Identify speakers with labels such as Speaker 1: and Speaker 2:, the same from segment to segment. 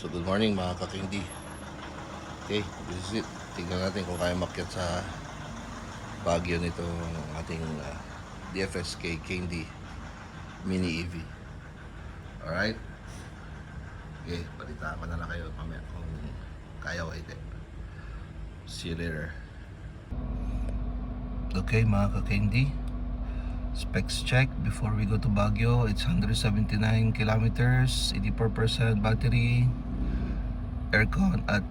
Speaker 1: So good morning mga kakindi. Okay, this is it. Tingnan natin kung kaya makyat sa Baguio nito ating DFSK Candy Mini EV. Alright. Okay, balitaan ko na lang kayo mamaya kung kaya o hindi. See you later. Okay mga kakindi, specs check before we go to Baguio. It's 179 kilometers, 84% battery, aircon at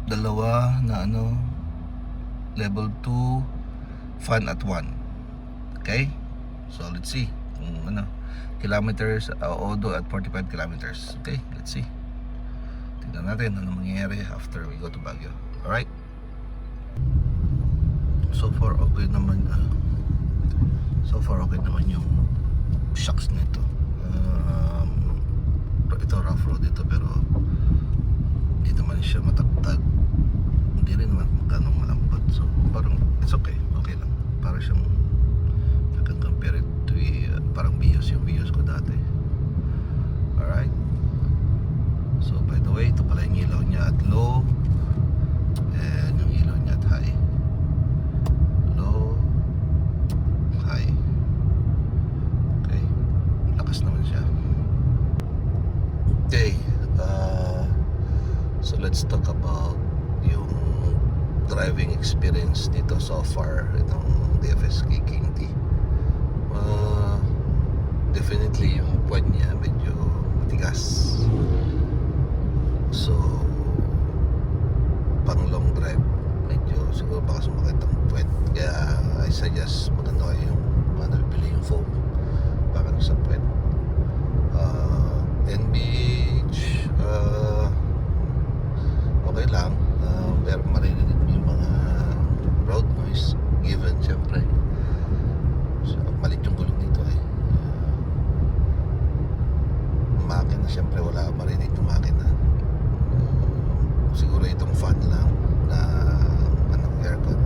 Speaker 1: dalawa na level 2, fan at 1. Okay, so let's see kung kilometers, odo at 45 kilometers. Okay, let's see, tignan natin ano mangyayari after we go to Baguio. Alright, so far okay naman yung shocks nito. Ito rough road ito pero hindi naman siya matagtag, hindi rin naman magkano malambot, so parang it's okay lang. Para siyang you can compare it to parang Vios, yung Vios ko dati. Alright, so by the way, ito pala yung ilaw niya at low and yung ilaw niya at high. Low, high. Okay, lakas naman siya. Okay, so let's talk about yung driving experience dito so far itong DFSK Candy. Definitely yung puwet niya medyo matigas, so pang long drive medyo siguro baka sumakit ang puwet, kaya I suggest maganda kayo yung bili yung foam para sa puwet. NBH okay lang, pero maririnig mo yung mga road noise given syempre. So, malit yung gulong dito makina syempre wala marinig yung makina. Siguro itong fan lang na aircon,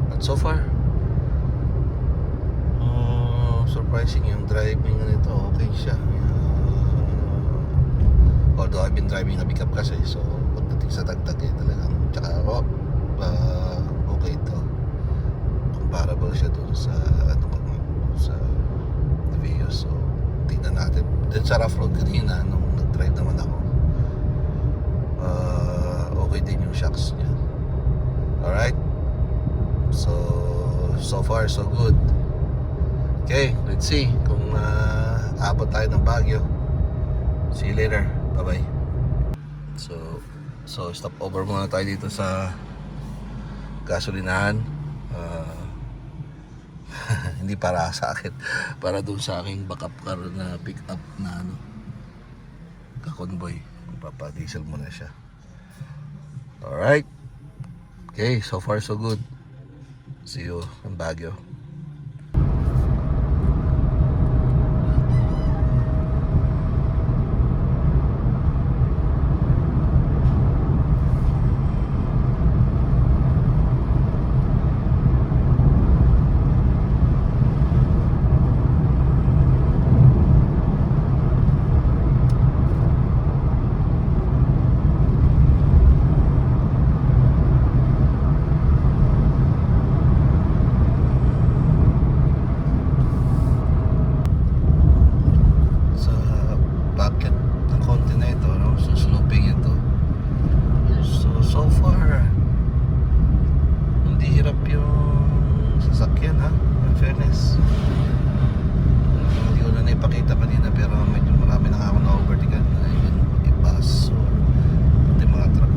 Speaker 1: but so far surprising yung driving nito, okay siya. Although I've been driving a pickup kasi, so pagdating sa tagtag talagang tsaka okay ito, comparable siya dun sa sa Vios. So tingnan natin dun sa rough road kanina nung nag-drive naman ako, okay din yung shocks niya. Alright, so far so good. Okay, let's see kung abot tayo ng Baguio. See you later. Bye-bye. So stop over muna tayo dito sa gasolinahan. Hindi para sa akin, para dun sa aking backup car na pick up na ka-convoy. Papa-diesel muna siya. Alright. Okay, so far so good. See you in Baguio. So far hindi hirap yung sasakyan in fairness. Hindi ko na naipakita kanina pero medyo marami na ako na overtaken na yung i-bus or pati mga truck.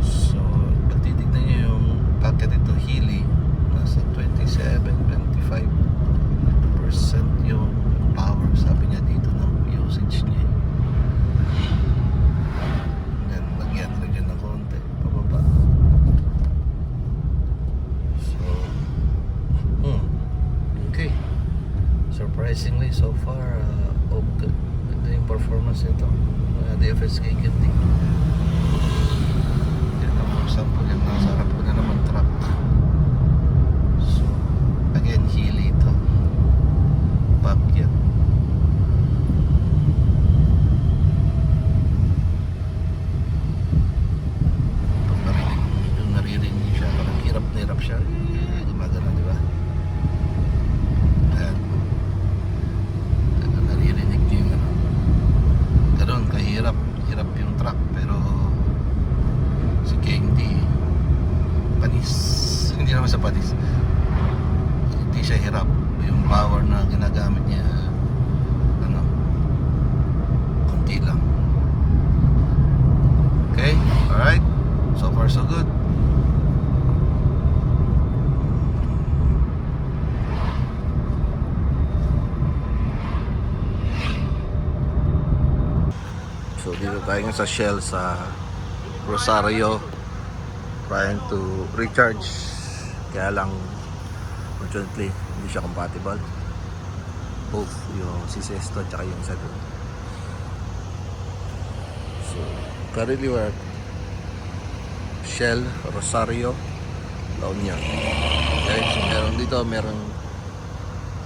Speaker 1: So pag titignan nyo yung packet ito, Healy, nasa 27-25% yung power, sabi niya dito ng usage niya. Surprisingly so far good. Ito yung performance nito, DFSK Candy. Yan ang example, yung nasa harap ko na naman truck. So again, Healy ito, packet. konti lang. Okay, alright. So far so good. So dito tayo ngayon sa Shell sa Rosario, trying to recharge, kaya lang unfortunately hindi siya compatible, both yung CCS to at yung Z2. So currently we're at Shell Rosario, La Union. Okay, so meron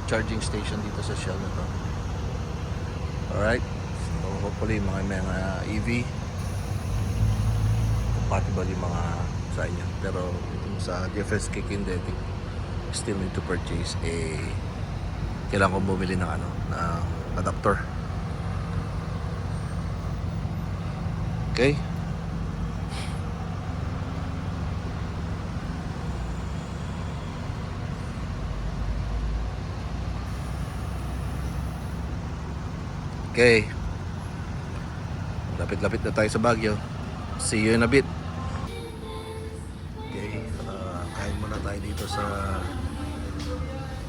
Speaker 1: charging station dito sa Shell na to. Alright, so hopefully mga EV compatible yung mga sa inyo. Pero itong sa DFS Kikindetic, still need to purchase kailangan ko bumili ng ng adapter. Okay, okay, lapit-lapit na tayo sa Baguio. See you in a bit. Okay, kain muna tayo dito sa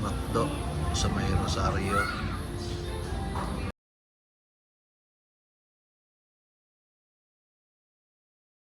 Speaker 1: McDo sa may Rosario.